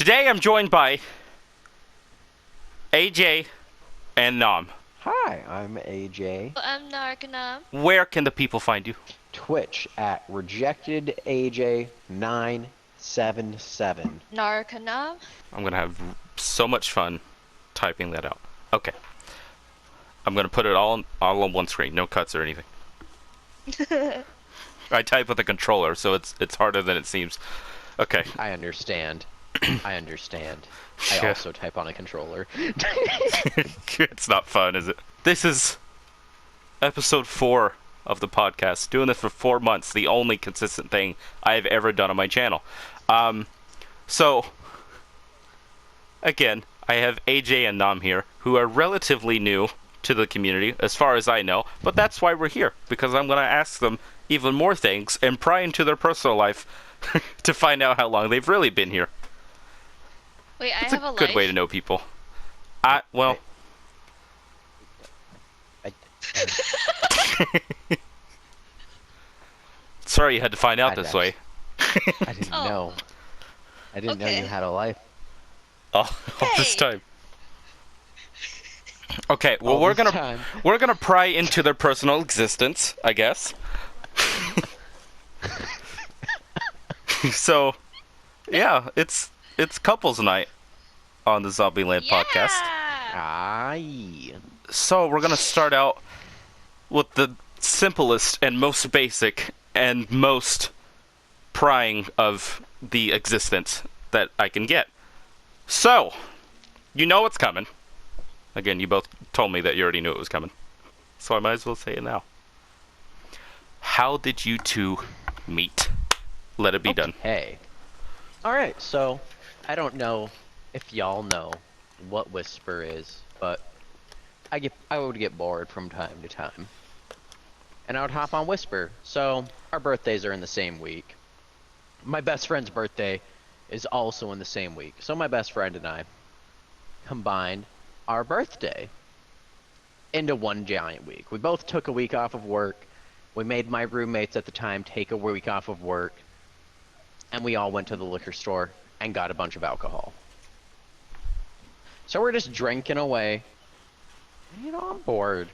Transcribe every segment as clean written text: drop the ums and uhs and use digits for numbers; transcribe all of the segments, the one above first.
Today I'm joined by AJ and Nam. Hi, I'm AJ. I'm Narcanam. Where can the people find you? Twitch at RejectedAJ977. Narcanam. I'm gonna have so much fun typing that out. Okay. I'm gonna put it all on one screen, no cuts or anything. I type with a controller, so it's harder than it seems. Okay. I understand. I understand. I Yeah. also type on a controller. It's not fun, is it? This is episode 4 of the podcast. Doing this for 4 months, the only consistent thing I've ever done on my channel. So, again, I have AJ and Nam here, who are relatively new to the community, as far as I know, but that's why we're here, because I'm going to ask them even more things and pry into their personal life to find out how long they've really been here. Wait, I It's have a a good life. way to know people. Well, I, sorry you had to find out I'd this way. I didn't Oh. know. I didn't know you Okay. had a life. All this Hey! time. Okay, well All we're this gonna time. we're gonna pry into their personal existence, I guess. So, yeah, it's couples night on the Zombieland podcast. Aye. So we're gonna start out with the simplest and most basic and most prying of the existence that I can get. So, you know what's coming. Again, you both told me that you already knew it was coming. So I might as well say it now. How did you two meet? Let it be done. Hey. Alright, so I don't know if y'all know what Whisper is, but I would get bored from time to time. And I would hop on Whisper. So our birthdays are in the same week. My best friend's birthday is also in the same week. So my best friend and I combined our birthday into one giant week. We both took a week off of work. We made my roommates at the time take a week off of work. And we all went to the liquor store and got a bunch of alcohol. So we're just drinking away. You know, I'm bored.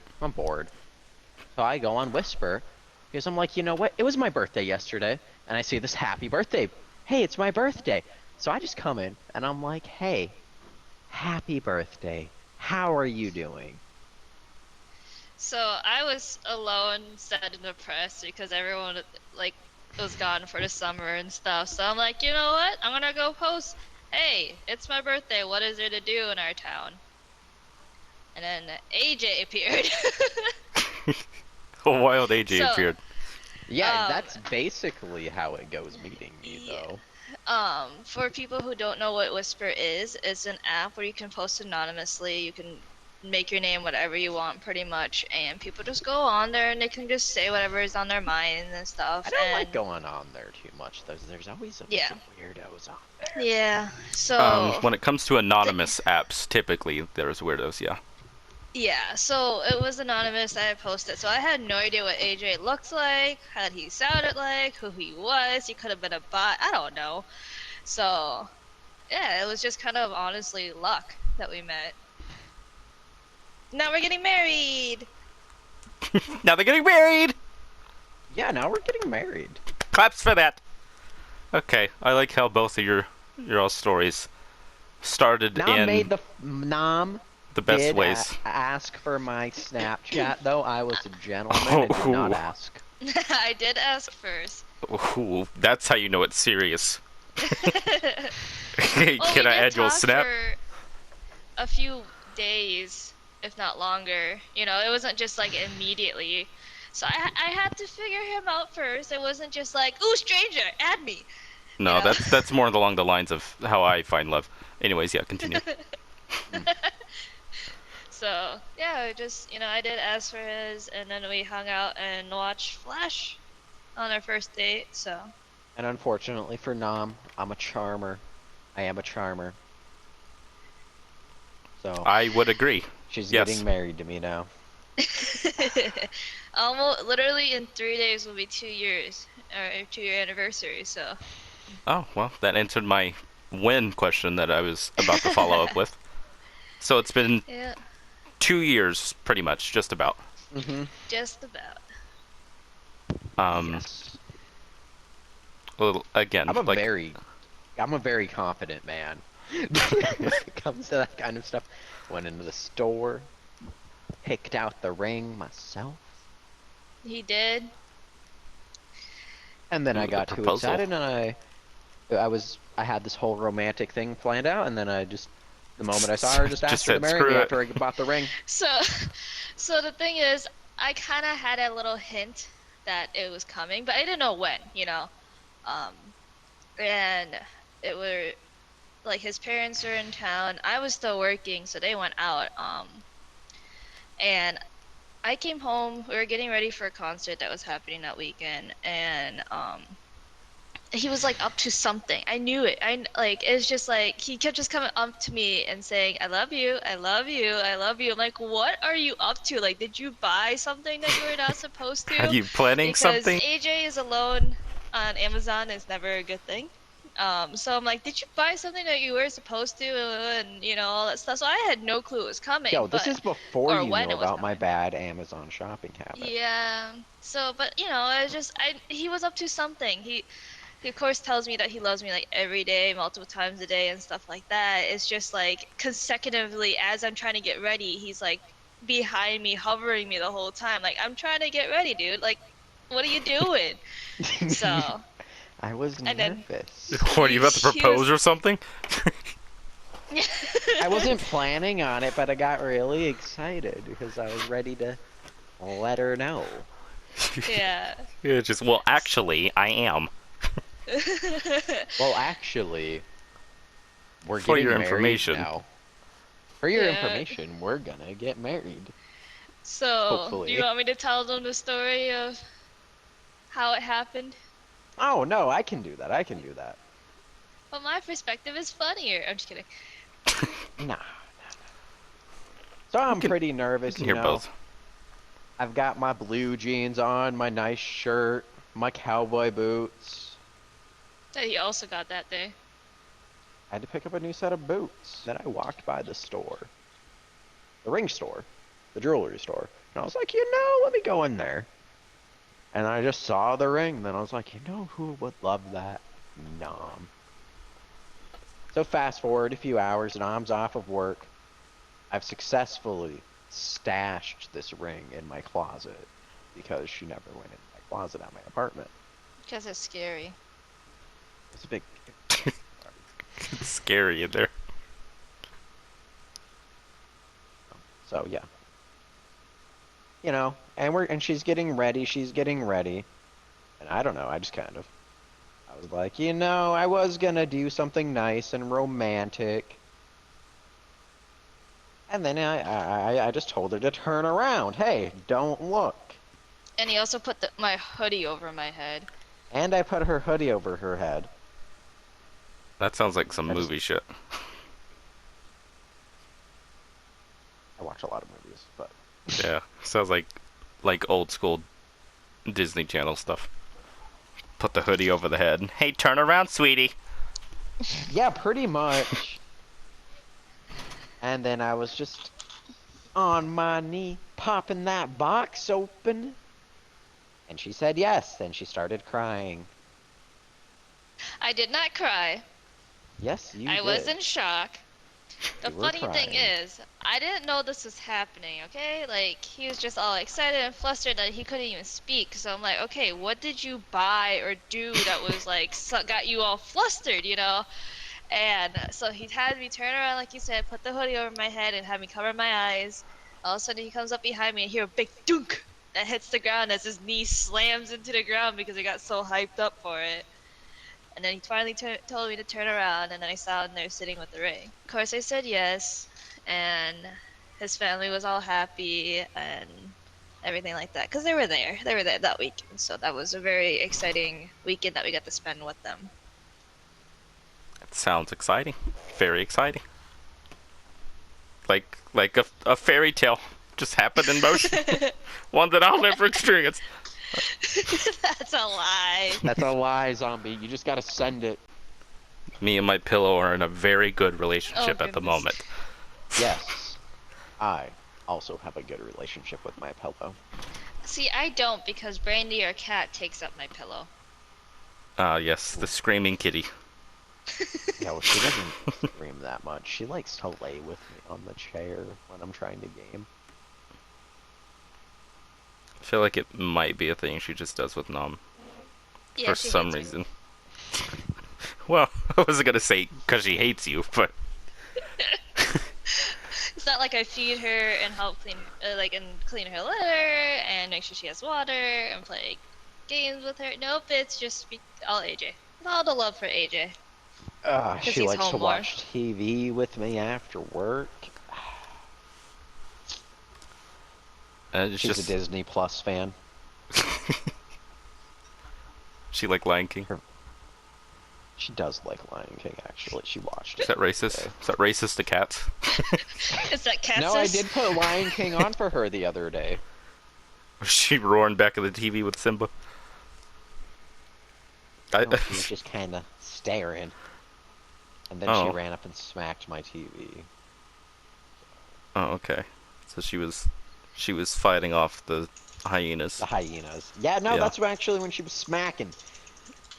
So I go on Whisper because I'm like, you know what? It was my birthday yesterday. And I see this happy birthday. Hey, it's my birthday. So I just come in and I'm like, hey, happy birthday. How are you doing? So I was alone, sad and depressed because everyone was gone for the summer and stuff. So I'm like, you know what? I'm gonna go post. Hey, it's my birthday. What is there to do in our town? And then AJ appeared. A wild AJ So- appeared. Yeah, Um, that's basically how it goes meeting me, yeah. though. For people who don't know what Whisper is, it's an app where you can post anonymously. You can make your name whatever you want, pretty much, and people just go on there and they can just say whatever is on their mind and stuff. I don't and like going on there too much. There's always a bunch Yeah. of weirdos on there. Yeah. So When it comes to anonymous apps, typically there's weirdos, yeah. yeah. So it was anonymous. I had posted. So I had no idea what AJ looked like, how he sounded like, who he was. He could have been a bot. I don't know. So yeah, it was just kind of honestly luck that we met. Now we're getting married. Now they're getting married! Yeah, now we're getting married. Claps for that! Okay, I like how both of your all stories started Nam in made Nam the best did ways. ask for my Snapchat, though. I was a gentleman and did not Oh. ask. I did ask first. Ooh, that's how you know it's serious. Well, we Can I did add you a talk snap? for a few days, if not longer. You know, it wasn't just like immediately. So I had to figure him out first. It wasn't just like, ooh, stranger, add me. No, Yeah. that's more along the lines of how I find love. Anyways, yeah, continue. So yeah, I did ask for his, and then we hung out and watched Flash on our first date. So And unfortunately for Nam, I'm a charmer. I am a charmer. So I would agree. she's yes. getting married to me now. almost literally in 3 days will be 2 years, or 2-year anniversary. So Oh, well, that answered my when question that I was about to follow up with. So it's been Yeah, 2 years, pretty much, just about. Mm-hmm. just about. Yes. Well, again, I'm a like very confident man when it comes to that kind of stuff. Went into the store, picked out the ring myself, He did. and then I ooh, the got too proposal. excited and I had this whole romantic thing planned out, and then the moment I saw her, just Just asked her to said marry me screw it. after I bought the ring. So, so the thing is, I kind of had a little hint that it was coming, but I didn't know when, you know. Um, and it were like his parents were in town. I was still working, so they went out. And I came home. We were getting ready for a concert that was happening that weekend, and he was like up to something. I knew it. Like it's just like he kept just coming up to me and saying, "I love you, I love you, I love you." I'm like, "What are you up to? Like, did you buy something that you were not supposed Are to?" you planning Because something? AJ is alone on Amazon is never a good thing. So I'm like, "Did you buy something that you were supposed to?" And you know all that stuff. So I had no clue it was coming, Yo, this but is before or you when knew it was about my coming. bad Amazon shopping habit. Yeah. So, but you know, I just I he was up to something. He of course tells me that he loves me like every day, multiple times a day and stuff like that. It's just like consecutively as I'm trying to get ready, he's like behind me, hovering me the whole time. Like, I'm trying to get ready, dude. Like, what are you doing? So, I was and then nervous. What, are you about to he was propose or something? I wasn't planning on it, but I got really excited because I was ready to let her know. yeah. Yeah, just, well, actually, I am. Well, actually, we're For your getting married information. now. For your Yeah. information, we're gonna get married. So, do you Hopefully. want me to tell them the story of how it happened? Oh, no, I can do that. I can do that. Well, my perspective is funnier. I'm just kidding. Nah. So We I'm can, pretty we nervous, can you hear know. both. I've got my blue jeans on, my nice shirt, my cowboy boots. That he also got that day. I had to pick up a new set of boots. Then I walked by the store, the ring store, the jewelry store, and I was like, let me go in there. And I just saw the ring. Then I was like, who would love that? Nom. So fast forward a few hours, Nom's off of work. I've successfully stashed this ring in my closet because she never went in my closet at my apartment. Because it's scary. It's a big. It's scary in there. So yeah, and she's getting ready. She's getting ready, and I don't know. I was like, I was gonna do something nice and romantic, and then I just told her to turn around. Hey, don't look. And he also put my hoodie over my head. And I put her hoodie over her head. That sounds like some I just movie shit. I watch a lot of movies, but Yeah, sounds like old school Disney Channel stuff. Put the hoodie over the head. Hey, turn around, sweetie. yeah, pretty much. And then I was just on my knee, popping that box open. And she said yes, and she started crying. I did not cry. Yes, you I was did. in shock. The You were funny thing crying. is, I didn't know this was happening, okay? Like, he was just all excited and flustered that he couldn't even speak. So I'm like, okay, what did you buy or do that was like, got you all flustered, you know? And so he had me turn around, like you said, put the hoodie over my head and had me cover my eyes. All of a sudden, he comes up behind me and hear a big dunk that hits the ground as his knee slams into the ground because he got so hyped up for it. And then he finally told me to turn around, and then I saw him there sitting with the ring. Of course, I said yes, and his family was all happy and everything like that because they were there. They were there that weekend, so that was a very exciting weekend that we got to spend with them. It sounds exciting. Very exciting. Like a fairy tale just happened in motion. One that I'll never experience. That's a lie. That's a lie, zombie. You just gotta send it. Me and my pillow are in a very good relationship at the goodness. moment. Yes, I also have a good relationship with my pillow. See, I don't because Brandy, our cat, takes up my pillow. Ah, yes, the screaming kitty. Yeah, well, she doesn't scream that much. She likes to lay with me on the chair when I'm trying to game. I feel like it might be a thing she just does with Nom Yeah, for she some hates me. reason. Well, I wasn't gonna say because she hates you, but It's not like I feed her and help clean, and clean her litter and make sure she has water and play games with her. Nope, it's just all AJ. All the love for AJ because She he's likes to home more. watch TV with me after work. it's She's a just Disney Plus fan. she like Lion King. She does like Lion King, actually. She watched Is it. that racist? today. Is that racist to cats? Is that cat No, I sis? did put Lion King on for her the other day. Was she roaring back at the TV with Simba? No, she was just kind of staring. And then she Oh. ran up and smacked my TV. Oh, okay. So she was fighting off the hyenas. The hyenas. Yeah, no, Yeah. that's actually when she was smacking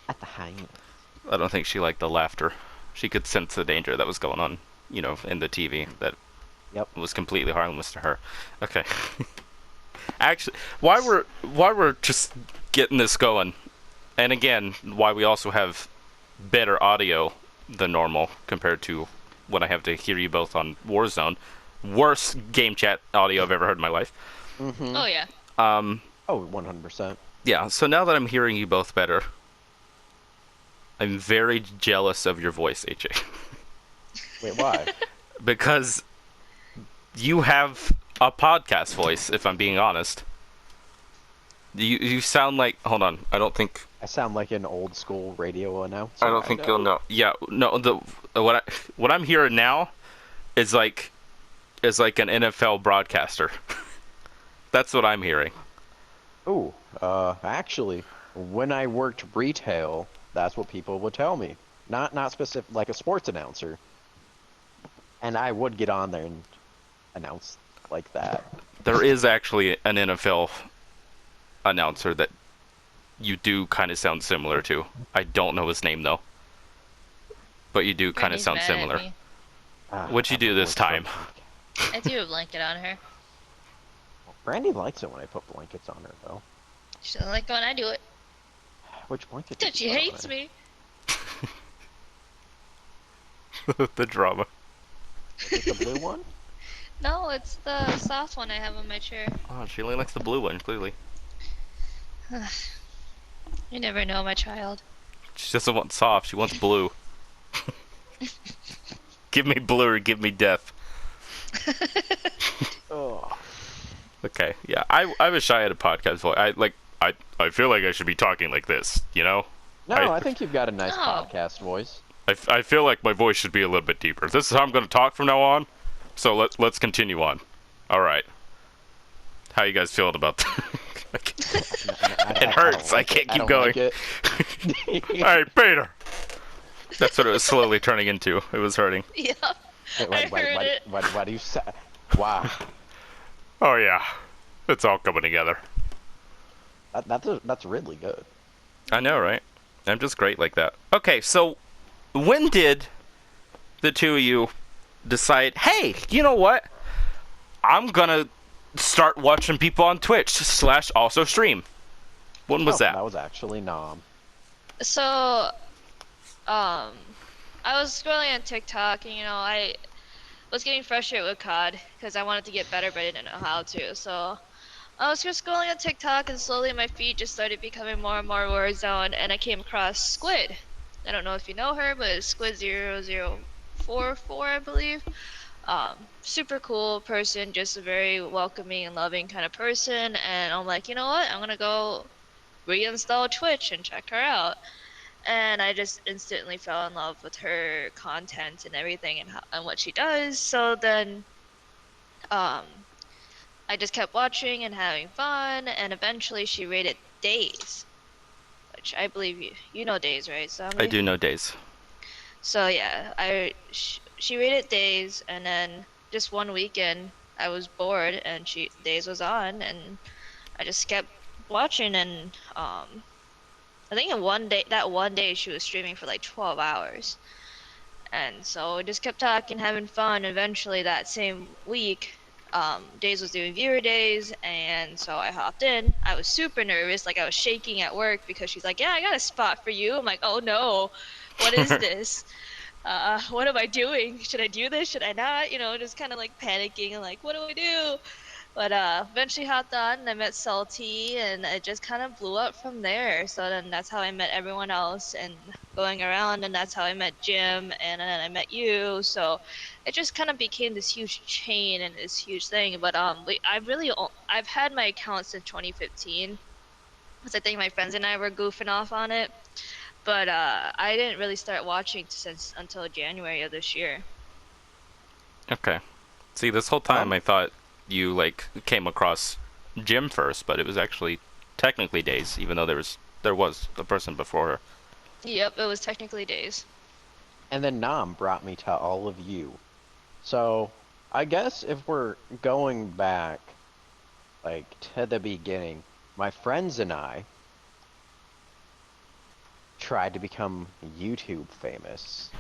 at the hyenas. I don't think she liked the laughter. She could sense the danger that was going on, in the TV that Yep. was completely harmless to her. Okay. Actually, why we're just getting this going, and again, why we also have better audio than normal compared to when I have to hear you both on Warzone. Worst game chat audio I've ever heard in my life. Mm-hmm. Oh yeah. Um, Oh, 100%. yeah, so now that I'm hearing you both better, I'm very jealous of your voice, AJ. Wait, why? Because you have a podcast voice, if I'm being honest. You sound like... Hold on, I don't think... I sound like an old school radio announcer. I don't think you'll know. Yeah, no, what I'm hearing now is like an NFL broadcaster. That's what I'm hearing. Ooh, actually, when I worked retail, that's what people would tell me. Not specific, like a sports announcer. And I would get on there and announce like that. There is actually an NFL announcer that you do kind of sound similar to. I don't know his name though, but you do kind of Brandy's sound mad at similar. me. What'd you do this time? I do a blanket on her. Brandy likes it when I put blankets on her, though. She doesn't like when I do it. Which blanket? Dude, she hates me. The drama. Is it the blue one? No, it's the soft one I have on my chair. Oh, she only likes the blue one, clearly. You never know, my child. She doesn't want soft, she wants blue. Give me blue or give me death. Oh. Okay, yeah. I wish I had a podcast voice. I feel like I should be talking like this, No, I- I think you've got a nice No. podcast voice. I feel like my voice should be a little bit deeper. This is how I'm going to talk from now on. So let's continue on. All right. How you guys feeling about that? It hurts. I can't keep going. All right, Peter. That's what it was slowly turning into. It was hurting. Yep. Wait, I heard it. what do you say? Wow. Oh yeah, it's all coming together. That's really good. I know, right? I'm just great like that. Okay, so when did the two of you decide, hey, you know what? I'm gonna start watching people on Twitch / also stream. When was that? That was actually Nom. So, I was scrolling on TikTok, and I was getting frustrated with COD because I wanted to get better, but I didn't know how to. So, I was just scrolling on TikTok, and slowly my feed just started becoming more and more Warzone, and I came across Squid. I don't know if you know her, but it's Squid0044, I believe. Super cool person, just a very welcoming and loving kind of person, and I'm like, you know what? I'm gonna go reinstall Twitch and check her out. And I just instantly fell in love with her content and everything and what she does. So then, I just kept watching and having fun, and eventually she rated Days, which I believe you know Days, right? So I do know days. So yeah, she rated Days, and then just one weekend I was bored and she Days was on, and I just kept watching. And I think in one day she was streaming for like 12 hours. And so we just kept talking, having fun. Eventually that same week, Days was doing viewer days, and so I hopped in. I was super nervous, like I was shaking at work because she's like, "Yeah, I got a spot for you." I'm like, "Oh no, what is this? What am I doing? Should I do this? Should I not?" Just kind of like panicking and like, "What do I do?" But eventually hopped on and I met Salty, and it just kind of blew up from there. So then that's how I met everyone else and going around, and that's how I met Jim, and then I met you. So it just kind of became this huge chain and this huge thing. But I've had my account since 2015 because I think my friends and I were goofing off on it. But I didn't really start watching since until January of this year. Okay. See, this whole time I thought you like came across Jim first, but it was actually technically Days, even though there was a person before her. Yep, it was technically Days. And then Nam brought me to all of you. So I guess if we're going back like to the beginning, my friends and I tried to become YouTube famous.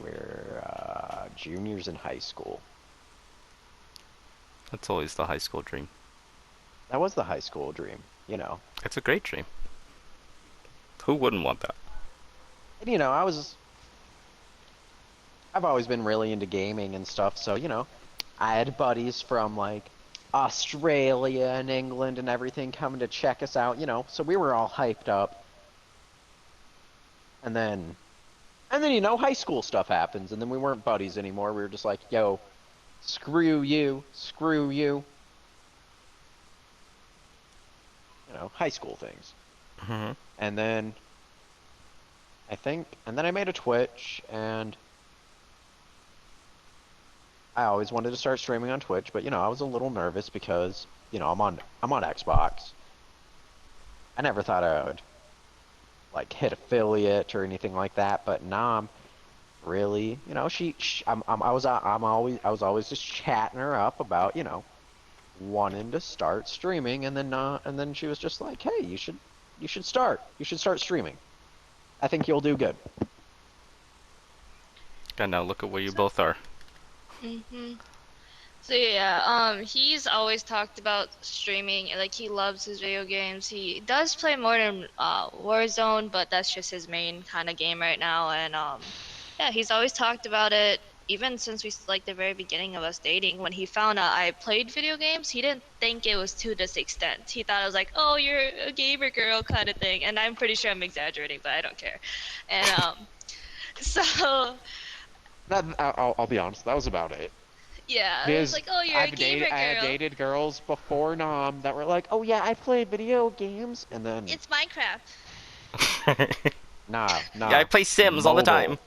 We're juniors in high school. That's always the high school dream. That was the high school dream, you know. It's a great dream. Who wouldn't want that? And I've always been really into gaming and stuff, so I had buddies from like Australia and England and everything coming to check us out, so we were all hyped up. And then high school stuff happens, and then we weren't buddies anymore. We were just like, yo, screw you, screw you. High school things. Hmm. And then I made a Twitch, and I always wanted to start streaming on Twitch, but I was a little nervous because, I'm on Xbox. I never thought I would like hit affiliate or anything like that, but Nam really, I was always just chatting her up about, wanting to start streaming, and then she was just like, "Hey, you should start streaming. I think you'll do good." And now look at where you So, both are. hmm So yeah, he's always talked about streaming. Like he loves his video games. He does play more than Warzone, but that's just his main kind of game right now. And yeah, he's always talked about it. Even since like the very beginning of us dating, when he found out I played video games, he didn't think it was to this extent. He thought it was like, "Oh, you're a gamer girl" kind of thing. And I'm pretty sure I'm exaggerating, but I don't care. And so I'll be honest, that was about it. yeah, it was Because like, "Oh, you're a gamer I have girl. dated girls before Nam that were like, "Oh yeah, I play video games," and then It's Minecraft." Yeah, I nah, play Sims all the time.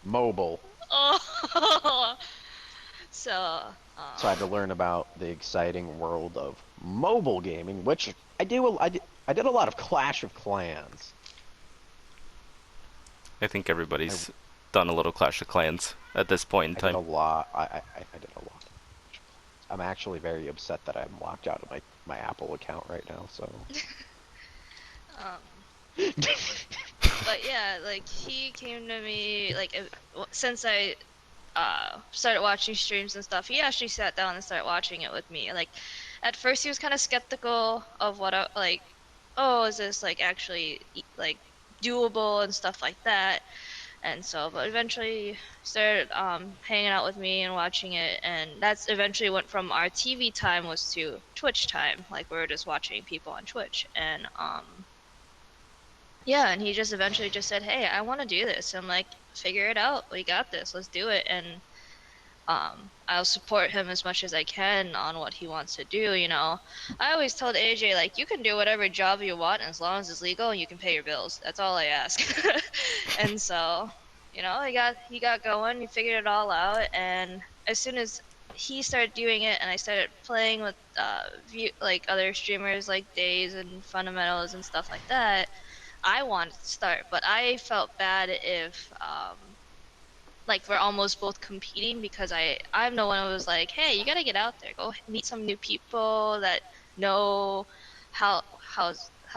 mobile, mobile. Oh, so So I had to learn about the exciting world of mobile gaming, which I did a lot of Clash of Clans. I think I, everybody's done a little Clash of Clans at this point in I did a time. lot. I did a lot. I'm actually very upset that I'm locked out of my Apple account right now. So. um, but yeah, like he came to me like since I started watching streams and stuff. He actually sat down and started watching it with me. Like at first he was kind of skeptical of what I like. Oh, is this like actually like doable and stuff like that? And so, but eventually started hanging out with me and watching it, and that's eventually went from our TV time was to Twitch time. Like we were just watching people on Twitch, and yeah, and he just eventually just said, "Hey, I want to do this." I'm like, "Figure it out. We got this. Let's do it." And I'll support him as much as I can on what he wants to do. I always told AJ like, you can do whatever job you want as long as it's legal and you can pay your bills. That's all I ask. And so, he got going. He figured it all out, and as soon as he started doing it, and I started playing with like other streamers like Days and Fundamentals and stuff like that, I wanted to start, but I felt bad if like we're almost both competing because I'm the one who was like, hey, you gotta get out there, go meet some new people that know how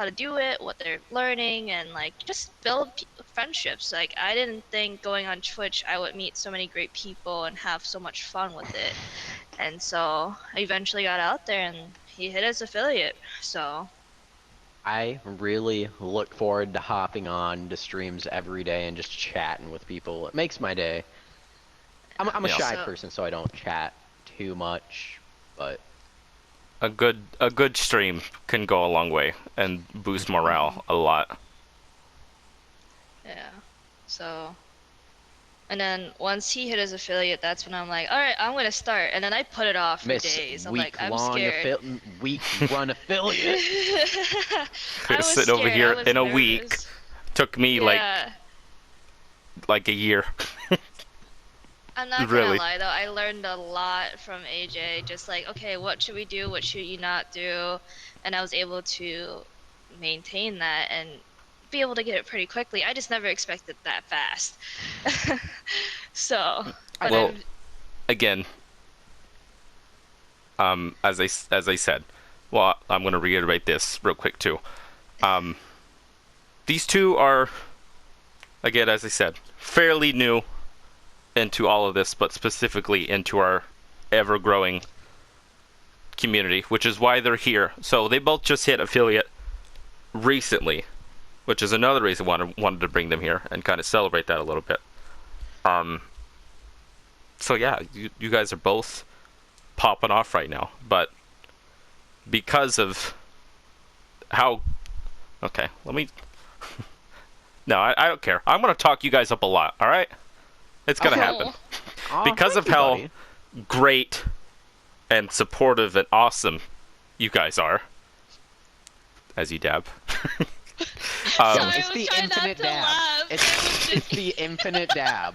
to do it, what they're learning, and like just build friendships. Like I didn't think going on Twitch I would meet so many great people and have so much fun with it, and so I eventually got out there and he hit his affiliate. So I really look forward to hopping on to streams every day and just chatting with people. It makes my day. I'm a Yeah. shy so person, so I don't chat too much, but A good stream can go a long way and boost morale a lot. yeah, so. And then once he hit his affiliate, that's when I'm like, all right, I'm gonna start. And then I put it off for Miss days. I'm like, I'm week-long scared. week-run affiliate. I was Sit over scared. I here was in a week. nervous. Took me Yeah. like a year. I'm not gonna Really. lie though, I learned a lot from AJ. Just like, okay, what should we do? What should you not do? And I was able to maintain that and be able to get it pretty quickly. I just never expected that fast. So, but Well, I'm again, as I said, well, I'm going to reiterate this real quick too. Um, these two are, again, as I said, fairly new into all of this, but specifically into our ever-growing community, which is why they're here. So they both just hit affiliate recently, which is another reason why I wanted to bring them here and kind of celebrate that a little bit. So yeah, you guys are both popping off right now, but because of how, okay, let me, no, I don't care. I'm gonna talk you guys up a lot. All right, it's gonna happen Oh, because Thank of you, how buddy. great and supportive and awesome you guys are. As you dab. sorry, I It's was the trying not infinite to dab. laugh. It's the infinite dab.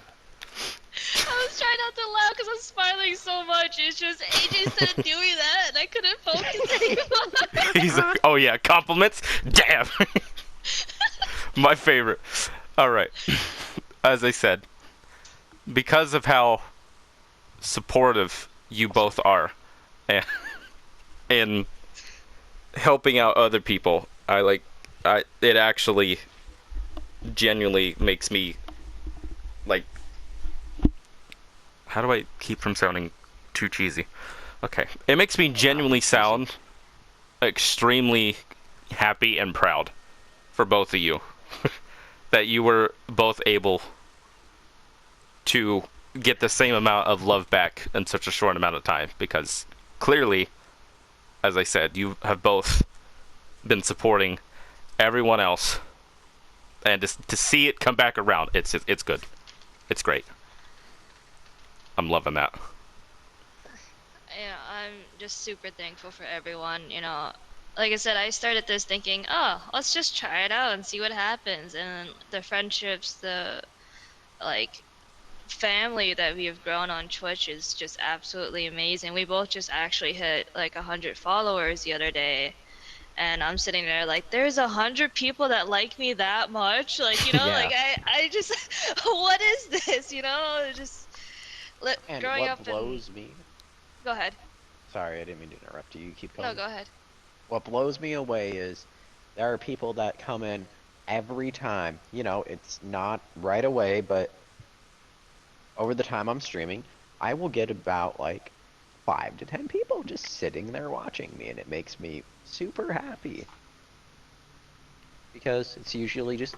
I was trying not to laugh because I'm smiling so much. It's just AJ started doing that and I couldn't focus anymore. He's like, oh yeah, compliments? Damn! My favorite. Alright. As I said, because of how supportive you both are and in helping out other people, it actually genuinely makes me like, how do I keep from sounding too cheesy? Okay. It makes me genuinely sound extremely happy and proud for both of you that you were both able to get the same amount of love back in such a short amount of time, because clearly, as I said, you have both been supporting everyone else, and to see it come back around, it's good. It's great. I'm loving that. I'm just super thankful for everyone. Like I said, I started this thinking, oh, let's just try it out and see what happens. And the friendships, the like family that we have grown on Twitch is just absolutely amazing. We both just actually hit like 100 followers the other day. And I'm sitting there like, there's 100 people that like me that much. Like, like Yeah. I just, what is this? Just And growing what up and, blows me. go ahead. Sorry, I didn't mean to interrupt you. You keep No, going. go ahead. What blows me away is there are people that come in every time. It's not right away, but over the time I'm streaming, I will get about like 5 to 10 people just sitting there watching me, and it makes me super happy. Because it's usually just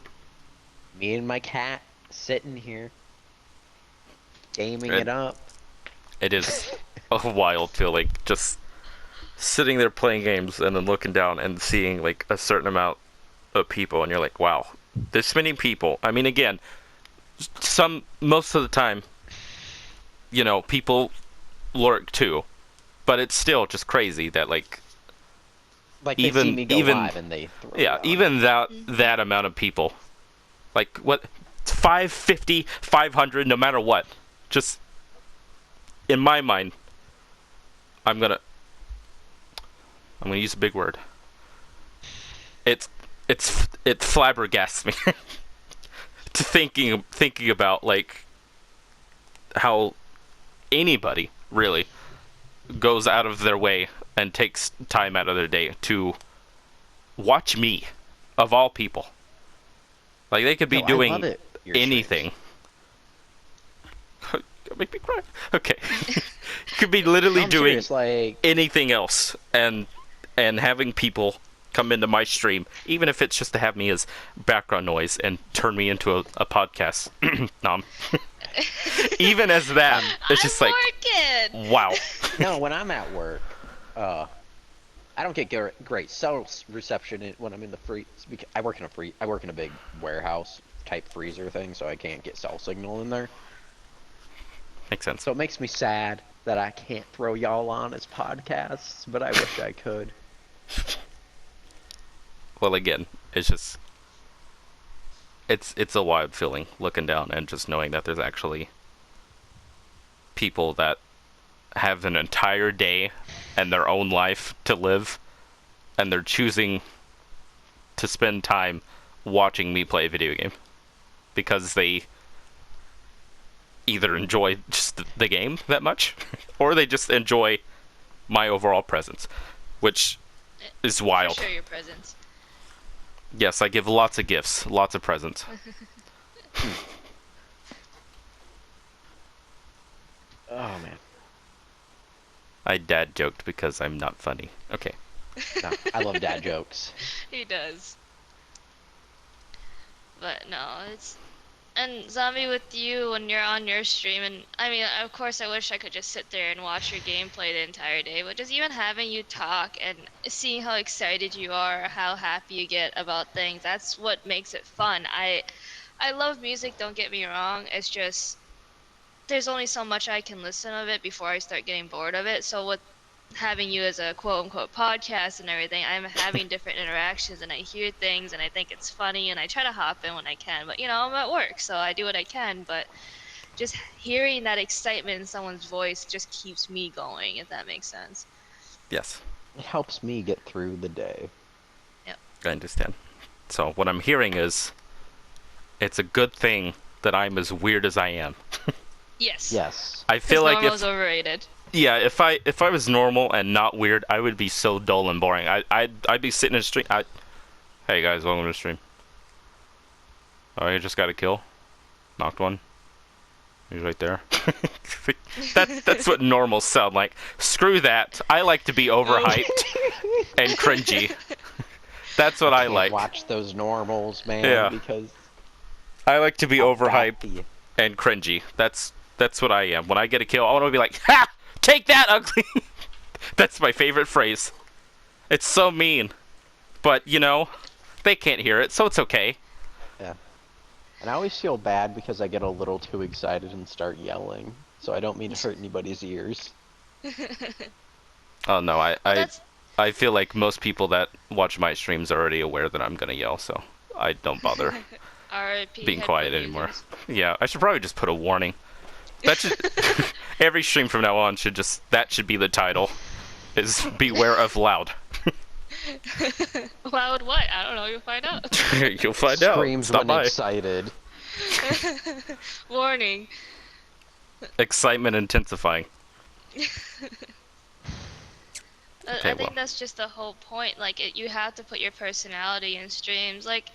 me and my cat sitting here, gaming it up. It is a wild feeling, just sitting there playing games and then looking down and seeing like a certain amount of people, and you're like, wow, this many people. I mean, again, most of the time, people lurk too, but it's still just crazy that like Like they see me go even live and they throw yeah, it on. even that amount of people, like what, 550, 500, no matter what, just in my mind, I'm gonna use a big word. It flabbergasts me to thinking about like how anybody really goes out of their way and takes time out of their day to watch me, of all people. Like, they could be No, I doing love it. Your anything. Make me cry. Okay. Could be literally I'm doing serious, like, anything else, and having people come into my stream, even if it's just to have me as background noise and turn me into a podcast. Nom. Even as that, it's just like, working. wow. no, when I'm at work, I don't get great cell reception when I'm in the freeze. Because I work in a big warehouse type freezer thing, so I can't get cell signal in there. Makes sense. So it makes me sad that I can't throw y'all on as podcasts, but I wish I could. Well, again, it's just, it's a wild feeling looking down and just knowing that there's actually people that have an entire day and their own life to live, and they're choosing to spend time watching me play a video game because they either enjoy just the game that much or they just enjoy my overall presence, which is wild. For sure, your presence. Yes, I give lots of gifts, lots of presents. Oh man, I dad joked because I'm not funny. Okay. no, I love dad jokes. He does. But no, it's... And Zombie, with you, when you're on your stream, and I mean, of course, I wish I could just sit there and watch your gameplay the entire day, but just even having you talk and seeing how excited you are, how happy you get about things, that's what makes it fun. I love music, don't get me wrong, it's just, there's only so much I can listen of it before I start getting bored of it, so with having you as a quote-unquote podcast and everything, I'm having different interactions and I hear things and I think it's funny and I try to hop in when I can, but you know, I'm at work, so I do what I can, but just hearing that excitement in someone's voice just keeps me going, if that makes sense. Yes. It helps me get through the day. Yep. I understand. So what I'm hearing is, it's a good thing that I'm as weird as I am. Yes. Yes. I feel like normal's overrated. yeah, if I was normal and not weird, I would be so dull and boring. I'd be sitting in a stream. Hey guys, welcome to the stream. Oh, you just got a kill. Knocked one. He's right there. That's what normals sound like. Screw that. I like to be overhyped and cringy. That's what I like. Watch those normals, man. Yeah. Because I like to be how overhyped bad and cringy. That's what I am. When I get a kill, I want to be like, ha! Take that, ugly! That's my favorite phrase. It's so mean. But, you know, they can't hear it, so it's okay. Yeah. And I always feel bad because I get a little too excited and start yelling. So I don't mean to hurt anybody's ears. Oh, no, That's... I feel like most people that watch my streams are already aware that I'm gonna yell, so I don't bother R.I.P. being quiet headphone anymore. users. Yeah, I should probably just put a warning. That should... Every stream from now on should just... That should be the title. Is beware of loud. Loud what? I don't know, you'll find out. You'll find out. Screams Stop when by. excited. Warning. Excitement intensifying. Okay, I think well. that's just the whole point. Like, you have to put your personality in streams. Like,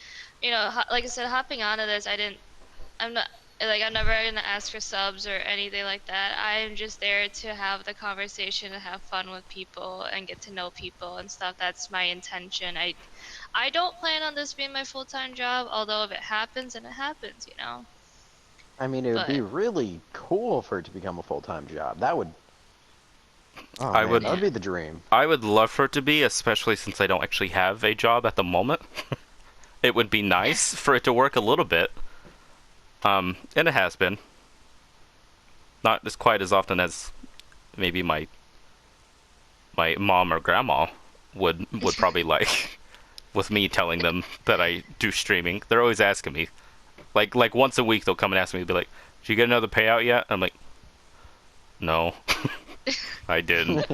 you know, like I said, hopping onto this, I'm never gonna ask for subs or anything like that. I'm just there to have the conversation and have fun with people and get to know people and stuff. That's my intention. I don't plan on this being my full-time job, although if it happens, then it happens, you know. I mean, it would be really cool for it to become a full-time job. That would... Oh, I man, would- that would be the dream. I would love for it to be, especially since I don't actually have a job at the moment. It would be nice for it to work a little bit. And it has been. Not as quite as often as maybe my mom or grandma would probably like, with me telling them that I do streaming. They're always asking me. Like once a week they'll come and ask me, be like, "Did you get another payout yet?" I'm like, "No." I didn't.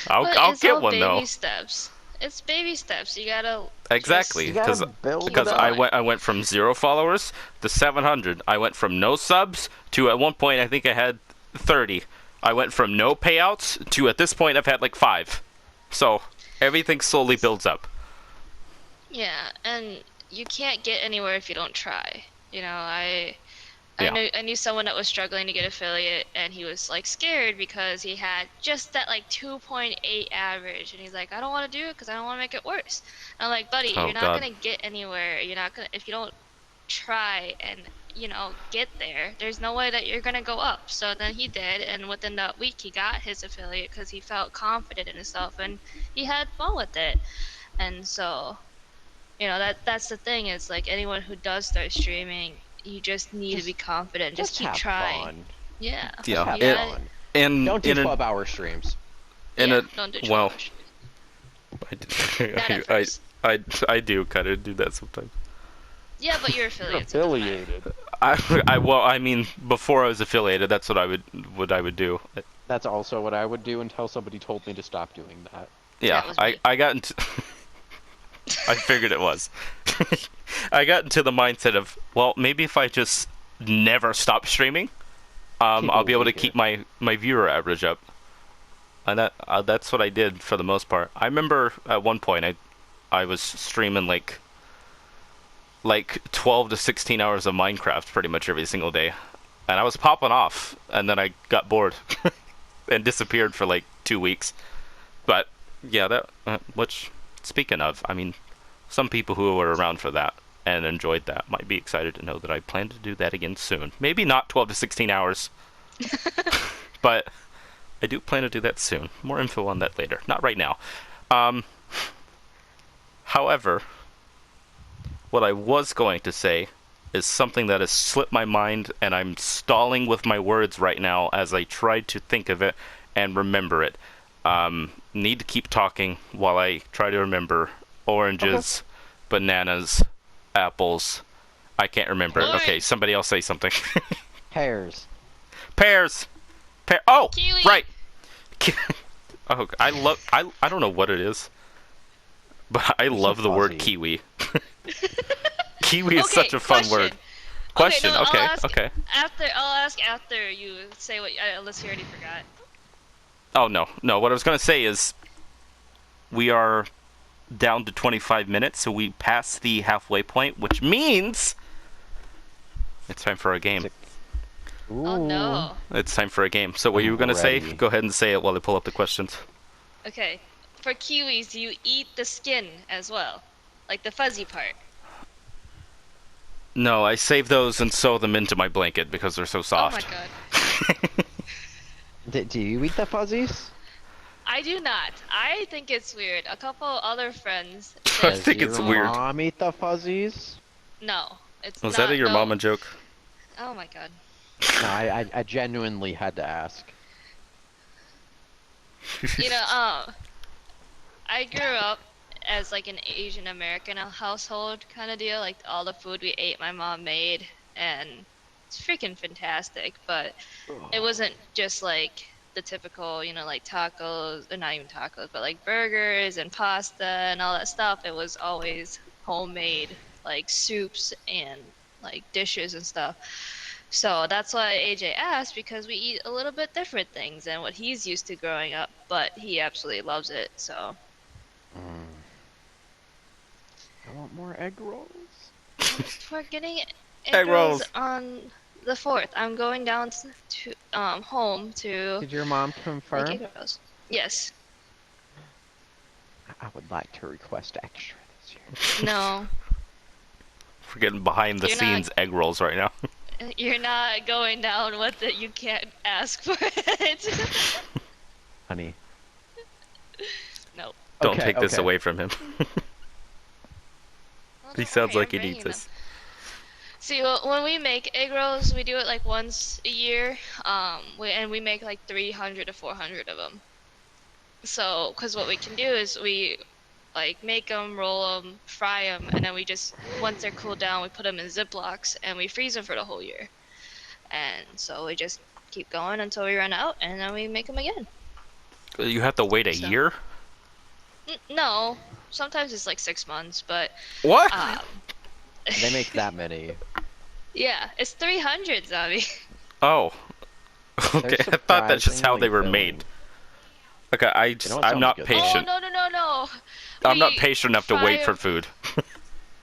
I'll It's get all one baby though. steps. it's baby steps. You gotta Exactly, You because gotta build keep it up. I went from 0 followers to 700. I went from no subs to at one point I think I had 30. I went from no payouts to at this point I've had like 5. So everything slowly builds up. Yeah, and you can't get anywhere if you don't try. You know, Yeah. I knew someone that was struggling to get affiliate, and he was like scared because he had just that like 2.8 average, and he's like, I don't want to do it because I don't want to make it worse. And I'm like, buddy, Oh you're not God. gonna get anywhere. You're not gonna if you don't try and get there. There's no way that you're gonna go up. So then he did, and within that week he got his affiliate because he felt confident in himself and he had fun with it. And so that's the thing is like anyone who does start streaming, you just need to be confident, just keep have trying. fun. Yeah. Yeah. Have You fun. In Don't do in a, 12-hour streams. in yeah, a don't do well, trash. Not at I, first. I do kind of do that sometimes. Yeah, but you're You're affiliated. affiliated. I mean before I was affiliated, that's what I would do. That's also what I would do until somebody told me to stop doing that. Yeah, That was me. I got into. I figured it was. I got into the mindset of, well, maybe if I just never stop streaming, I'll be able to keep my viewer average up. And that's what I did for the most part. I remember at one point I was streaming like 12 to 16 hours of Minecraft pretty much every single day, and I was popping off, and then I got bored and disappeared for like 2 weeks. But yeah, that which speaking of, I mean, some people who were around for that and enjoyed that might be excited to know that I plan to do that again soon. Maybe not 12 to 16 hours, but I do plan to do that soon. More info on that later. Not right now. However, what I was going to say is something that has slipped my mind, and I'm stalling with my words right now as I try to think of it and remember it. Need to keep talking while I try to remember oranges, bananas, apples. I can't remember. Orange. Okay, somebody else say something. Pears. Pears. Oh, Kiwi. right. Oh, I don't know what it is, but I love the word fuzzy. kiwi. Kiwi is Okay, such a fun question. word. Question. No, Okay. I'll ask Okay. I'll ask after you say what, unless you already forgot. Oh no. What I was gonna say is, we are down to 25 minutes, so we passed the halfway point, which means it's time for a game. Ooh. Oh no. It's time for a game. So what you were gonna say? ready. Go ahead and say it while I pull up the questions. Okay. For kiwis, you eat the skin as well, like the fuzzy part. No, I save those and sew them into my blanket because they're so soft. Oh my god. Do you eat the fuzzies? I do not. I think it's weird. A couple other friends. I Does think it's your weird. mom eat the fuzzies? No, it's Was not. that a your no. mama joke? Oh my god. No, I genuinely had to ask. I grew up as like an Asian American household kind of deal. Like all the food we ate, my mom made, and it's freaking fantastic. But it wasn't just like the typical, like tacos, or not even tacos, but like burgers and pasta and all that stuff. It was always homemade, like soups and like dishes and stuff. So that's why AJ asked, because we eat a little bit different things than what he's used to growing up, but he absolutely loves it. So I want more egg rolls. we're getting Egg egg rolls. rolls on the 4th. I'm going down to home to Did your mom make confirm? egg rolls. Yes. I would like to request extra this year. No. We're getting behind the You're scenes not- egg rolls right now. You're not going down with it. You can't ask for it. Honey. No. Don't Okay, take this okay. away from him. Well, He don't sounds worry, like he I'm needs bringing this. them. See, when we make egg rolls, we do it like once a year. We make like 300 to 400 of them. So, because what we can do is we like make them, roll them, fry them, and then we just, once they're cooled down, we put them in Ziplocs and we freeze them for the whole year. And so we just keep going until we run out, and then we make them again. You have to wait a So- year? No, sometimes it's like 6 months, but What? um, They make that many. yeah, it's 300 zombie. Oh. Okay, They're I thought that's just how surprisingly they were filling. made. Okay, You know what I'm sounds not good, Oh though? patient. no! I'm not patient enough to fry wait for 'em- food.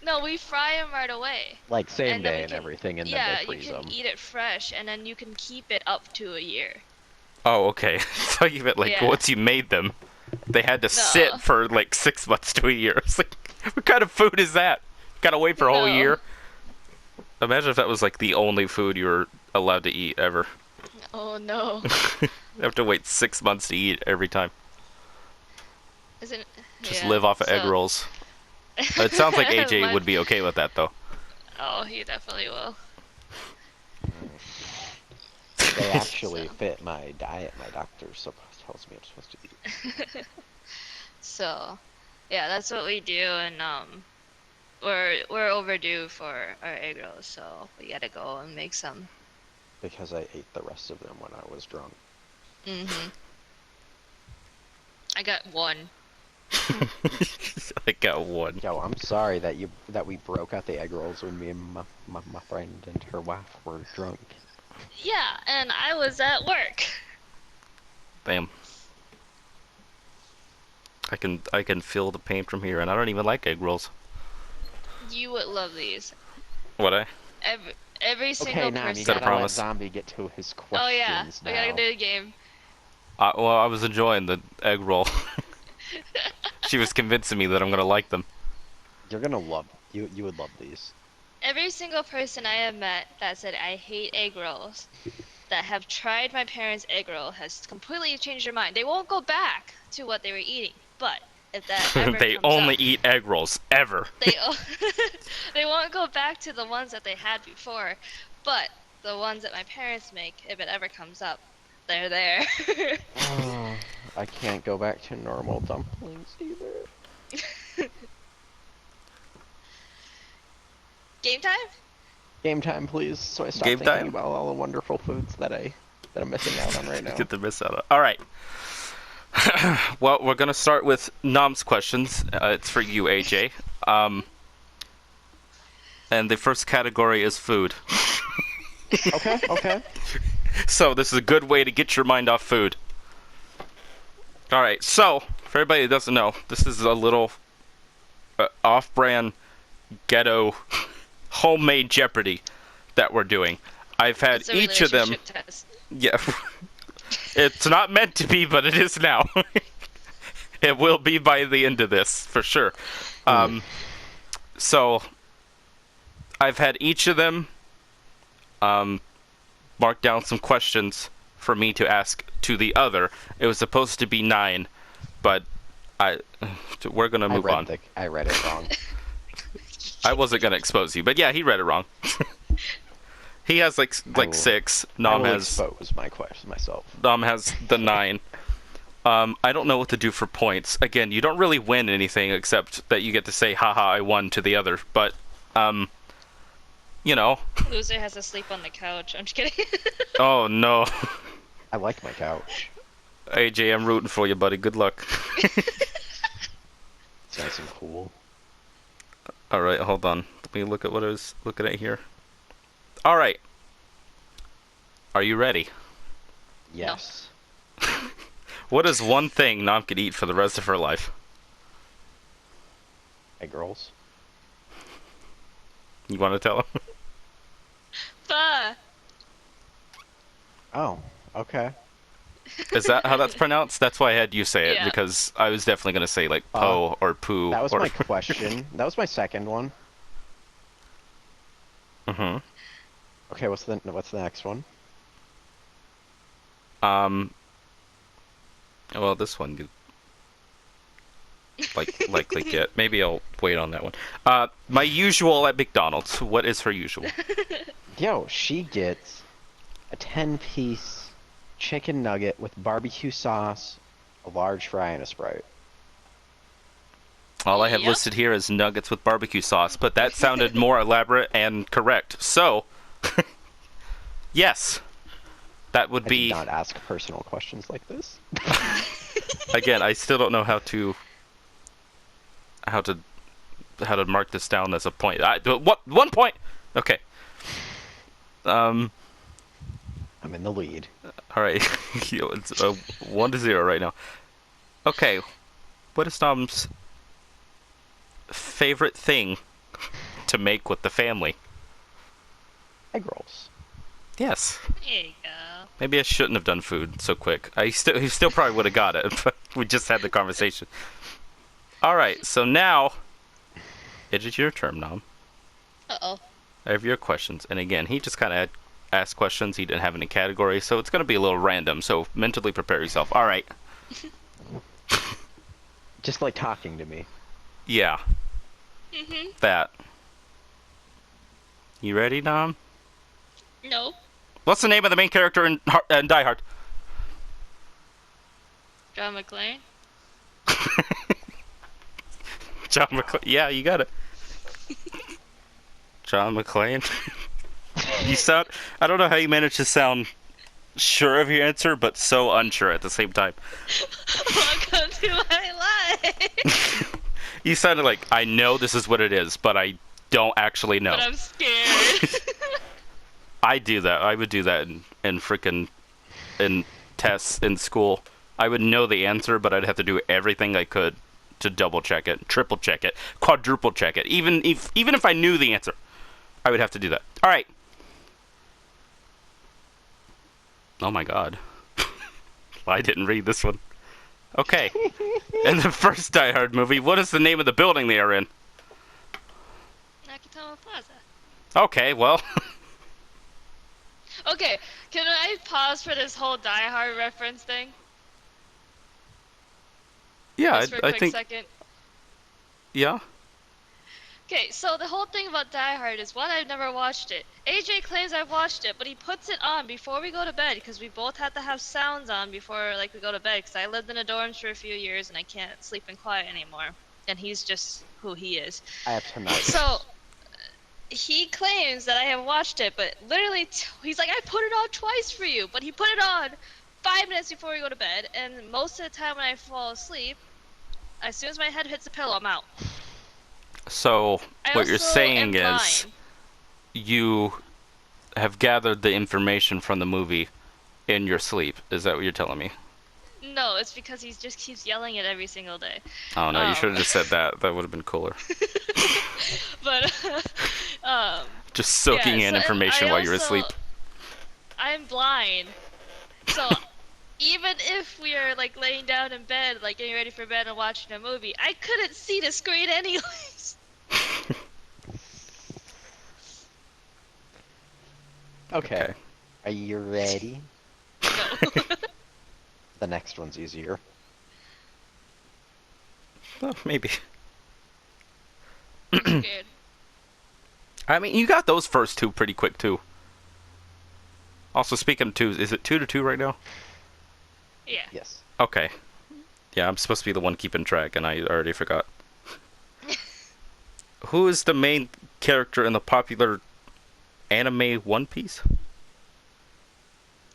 No, we fry them right away, Like same and then day we and can. everything, and then they Yeah, you freeze can them. eat it fresh, and then you can keep it up to a year. Oh, okay. So you meant like Yeah. once you made them, they had to sit No, for like 6 months to a year. It's like, what kind of food is that? Gotta wait for a whole no, year? Imagine if that was like the only food you were allowed to eat ever. oh no! You have to wait 6 months to eat every time. Isn't Just yeah? live off of egg So rolls. It sounds like AJ my, would be okay with that though. oh, he definitely will. They actually So, fit my diet. My doctor tells me I'm supposed to eat. so, yeah, that's what we do, and we're overdue for our egg rolls, so we gotta go and make some. Because I ate the rest of them when I was drunk. Mhm. I got one. I got one. Yo, I'm sorry that we broke out the egg rolls when me and my friend and her wife were drunk. Yeah, and I was at work. Damn. I can feel the pain from here, and I don't even like egg rolls. You would love these. Would I? Every single Okay, Nam, you person. Set a gotta let promise. Zombie get to his Oh yeah, questions we now. gotta do a game. Well, I was enjoying the egg roll. She was convincing me that I'm gonna like them. You're gonna love you would love these. Every single person I have met that said I hate egg rolls, that have tried my parents' egg roll, has completely changed their mind. They won't go back to what they were eating, but if that ever They comes only up, eat egg rolls ever. they won't go back to the ones that they had before, but the ones that my parents make, if it ever comes up, they're there. Oh, I can't go back to normal dumplings either. Game time? Game time, please, so I stop Game thinking time? about all the wonderful foods that I'm missing out on right now. Get the miss out of. All right. Well, we're gonna start with Nom's questions. It's for you, AJ. And the first category is food. Okay, okay. So this is a good way to get your mind off food. All right. So for everybody that doesn't know, this is a little off-brand ghetto homemade Jeopardy that we're doing. I've had It's a each of them. relationship test. Yeah. It's not meant to be, but it is now. It will be by the end of this, for sure. So, I've had each of them mark down some questions for me to ask to the other. It was supposed to be 9, but we're going to move on. I read it wrong. I wasn't going to expose you, but yeah, he read it wrong. He has like will- 6. I Nom will has expose my question myself. Dom has the 9. I don't know what to do for points. Again, you don't really win anything except that you get to say, haha, I won to the other. But, you know. Loser has to sleep on the couch. I'm just kidding. Oh, no. I like my couch. AJ, I'm rooting for you, buddy. Good luck. It's nice and cool. Alright, hold on. Let me look at what I was looking at here. Alright. Are you ready? Yes. What is one thing Nom could eat for the rest of her life? Egg rolls. You want to tell him? Bah. Oh, okay. Is that how that's pronounced? That's why I had you say it, Yeah. because I was definitely going to say, like, po or poo. That was or... my question. That was my second one. Mm-hmm. Okay, what's the next one? Well, this one you likely get. Maybe I'll wait on that one. My usual at McDonald's. What is her usual? Yo, she gets a 10-piece chicken nugget with barbecue sauce, a large fry, and a Sprite. All I have Yep. listed here is nuggets with barbecue sauce, but that sounded more elaborate and correct. So, yes, that would I be. did not ask personal questions like this. Again, I still don't know how to how to mark this down as a point. What 1 point? Okay. I'm in the lead. All right. It's 1-0 right now. Okay. What is Tom's favorite thing to make with the family? Egg rolls. Yes. There you go. Maybe I shouldn't have done food so quick. He still probably would have got it, but we just had the conversation. All right, so now it is your turn, Nom. Uh-oh. I have your questions, and again, he just kind of asked questions. He didn't have any categories, so it's going to be a little random. So mentally prepare yourself. All right. Just like talking to me. Yeah. Mm-hmm. That. You ready, Nom? No. What's the name of the main character in Die Hard? John McClane. John McClane. Yeah, you got it. John McClane. You sound. I don't know how you managed to sound sure of your answer, but so unsure at the same time. Welcome to my life. You sounded like, I know this is what it is, but I don't actually know. But I'm scared. I do that. I would do that in freaking in tests in school. I would know the answer, but I'd have to do everything I could to double check it, triple check it, quadruple check it. Even if I knew the answer, I would have to do that. All right. Oh my God. I didn't read this one. Okay. In the first Die Hard movie, what is the name of the building they are in? Nakatomi Plaza. Okay, well. Okay, can I pause for this whole Die Hard reference thing? Yeah, Just for a I quick think. second. Yeah. Okay, so the whole thing about Die Hard is, one, I've never watched it. AJ claims I've watched it, but he puts it on before we go to bed, because we both have to have sounds on before, like, we go to bed, because I lived in a dorms for a few years, and I can't sleep in quiet anymore. And he's just who he is. I have tonight. So, he claims that I have watched it, but literally, he's like, I put it on twice for you, but he put it on 5 minutes before we go to bed, and most of the time when I fall asleep, as soon as my head hits the pillow, I'm out. So what you're also saying am is blind. you have gathered the information from the movie in your sleep. Is that what you're telling me? No, it's because he just keeps yelling it every single day. Oh no, you should have just said that. That would have been cooler. But, Just soaking yeah, in so information I while you're also- asleep. I'm blind. So, even if we are, like, laying down in bed, like, getting ready for bed and watching a movie, I couldn't see the screen anyways. Okay. Are you ready? No. The next one's easier. Well, maybe. I'm scared. I mean, you got those first two pretty quick too. Also, speaking of two, is it 2-2 right now? Yeah. Yes. Okay. Yeah, I'm supposed to be the one keeping track, and I already forgot. Who is the main character in the popular anime One Piece?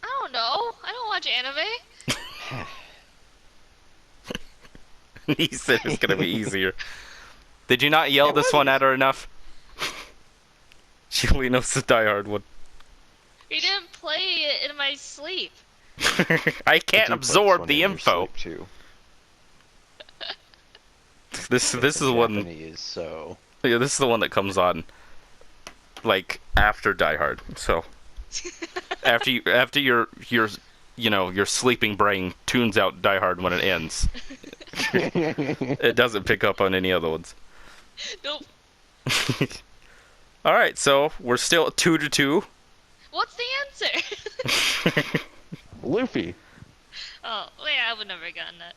I don't know. I don't watch anime. He said it's gonna be easier. Did you not yell It this one wasn't. at her enough? She only knows the Die Hard one. You didn't play it in my sleep. I But can't you put absorb one the in your info. sleep, too. This It's is the one. Japanese, so Yeah, this is the one that comes on like after Die Hard. So after your your sleeping brain tunes out Die Hard when it ends, it doesn't pick up on any other ones. Nope. All right, so we're still at 2-2. What's the answer? Luffy. Oh, yeah, I would never have gotten that.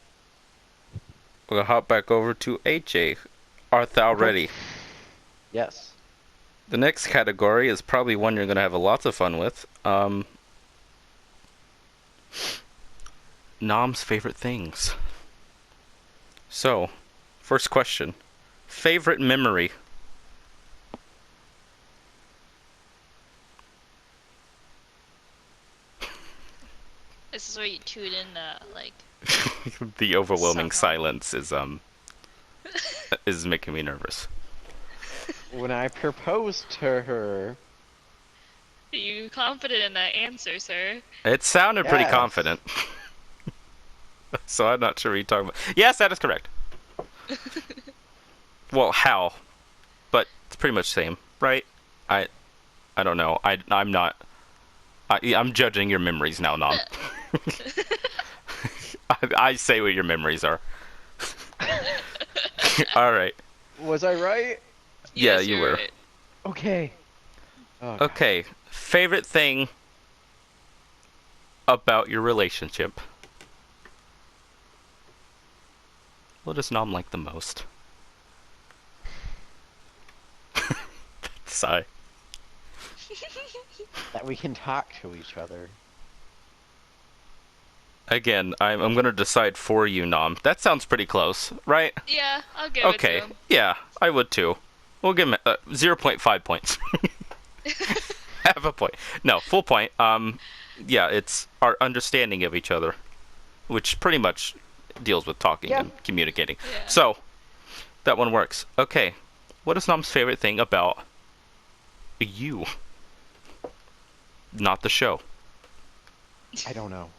We'll hop back over to AJ. Art thou ready? Yes. The next category is probably one you're going to have lots of fun with. Nom's favorite things. So, first question. Favorite memory? This is where you tune in the, like... The overwhelming Somehow. silence is is making me nervous. When I proposed to her. Are you confident in that answer, sir? It sounded pretty Yes. confident. So I'm not sure what you're talking about. Yes, that is correct. Well, how? But it's pretty much the same, right? I don't know. I'm not. I'm judging your memories now, Nom. I say what your memories are. All right. Was I right? Yeah, Yes, you you're were. right. Okay. Oh, God. Okay. Favorite thing about your relationship? What does Nom like the most? Sigh. That we can talk to each other. Again, I'm gonna decide for you, Nom. That sounds pretty close, right? Yeah, I'll give Okay. it to him. Yeah, I would too. We'll give him 0.5 points. Half a point. No, full point. Yeah, it's our understanding of each other, which pretty much deals with talking Yeah. and communicating. Yeah. So, that one works. Okay. What is Nom's favorite thing about you? Not the show. I don't know.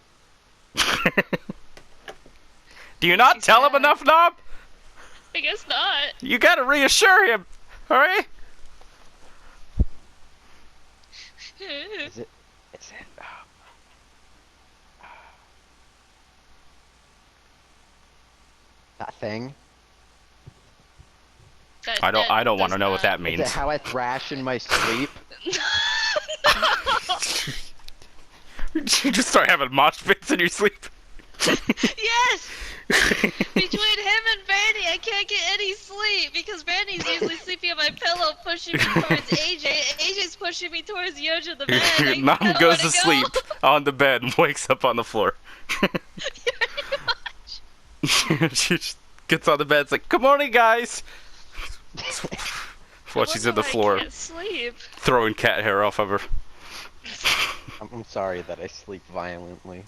Do you not He's tell him sad. enough, Nom? I guess not. You gotta reassure him. Alright? Is it? That thing? I don't want to know what that Is means. it how I thrash in my sleep? You just start having mosh pits in your sleep. Yes! Between him and Brandy, I can't get any sleep because Brandy's usually sleeping on my pillow, pushing me towards AJ. AJ's pushing me towards the edge of the bed. I Mom don't goes wanna to go. sleep on the bed and wakes up on the floor. She just gets on the bed. It's like, "Good morning, guys." While she's in the I floor, can't sleep. throwing cat hair off of her. I'm sorry that I sleep violently.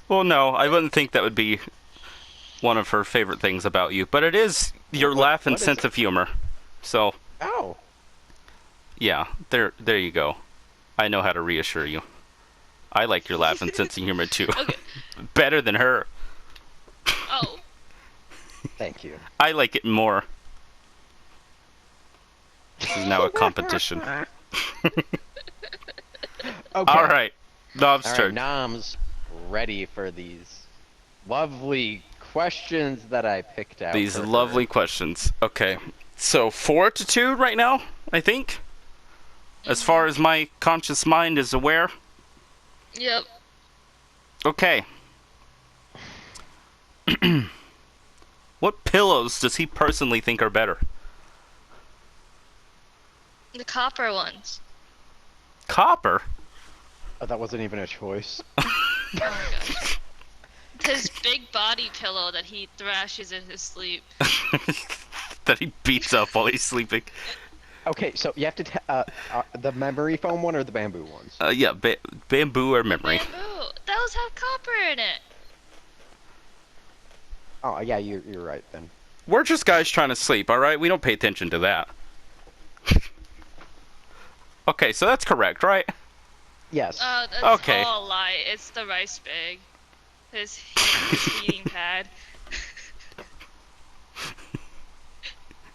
Well, no, I wouldn't think that would be one of her favorite things about you, but it is your laugh and what is sense it? of humor. So, Oh. yeah, there you go. I know how to reassure you. I like your laugh and sense of humor too. Okay. Better than her. Oh. Thank you. I like it more. This is now a competition. Okay. All right, Nov's All right, turn. Nom's ready for these lovely questions that I picked out. These for her. lovely questions. Okay, so 4-2 right now, I think. As far as my conscious mind is aware. Yep. Okay. What pillows does he personally think are better? The copper ones. Copper? Oh, that wasn't even a choice. Oh my gosh. His big body pillow that he thrashes in his sleep. That he beats up while he's sleeping. Okay, so you have to the memory foam one or the bamboo ones? Yeah, bamboo or memory. Bamboo. Those have copper in it. Oh, yeah, you're right then. We're just guys trying to sleep, alright? We don't pay attention to that. Okay, so that's correct, right? Yes. That's Okay. all a lie. It's the rice bag. His heating pad.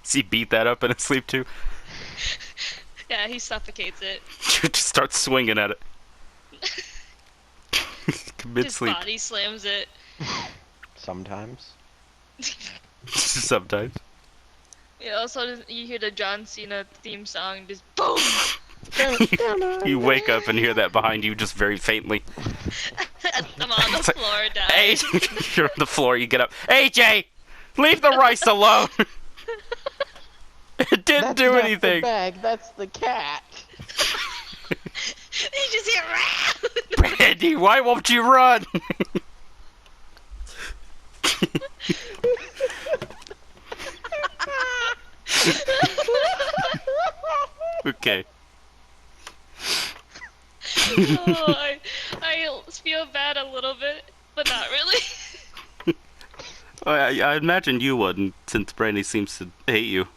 Does he beat that up in his sleep too? Yeah, he suffocates it. Just starts swinging at it. His Mid-sleep. body slams it. Sometimes. Sometimes. Yeah, also you hear the John Cena theme song, just boom! You wake up and hear that behind you just very faintly. I'm on the floor dying. Hey, you're on the floor, you get up. AJ! Leave the rice alone! It didn't That's do not anything. The bag, that's the cat. You just hear Brandy, why won't you run? Okay. Oh, I feel bad a little bit, but not really. I imagine you wouldn't, since Brandy seems to hate you.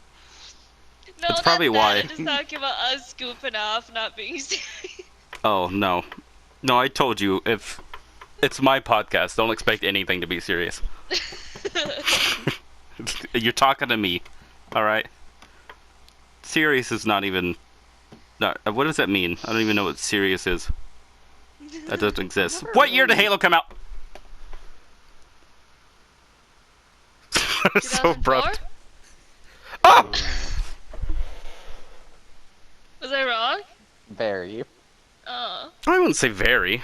No, That's probably why. I'm just talking about us scooping off, not being serious. Oh, no. No, I told you, if it's my podcast, don't expect anything to be serious. You're talking to me, alright? Serious is not even... what does that mean? I don't even know what serious is. That doesn't exist. What year did Halo come out? So abrupt. Oh! Was I wrong? Very. Oh. I wouldn't say very.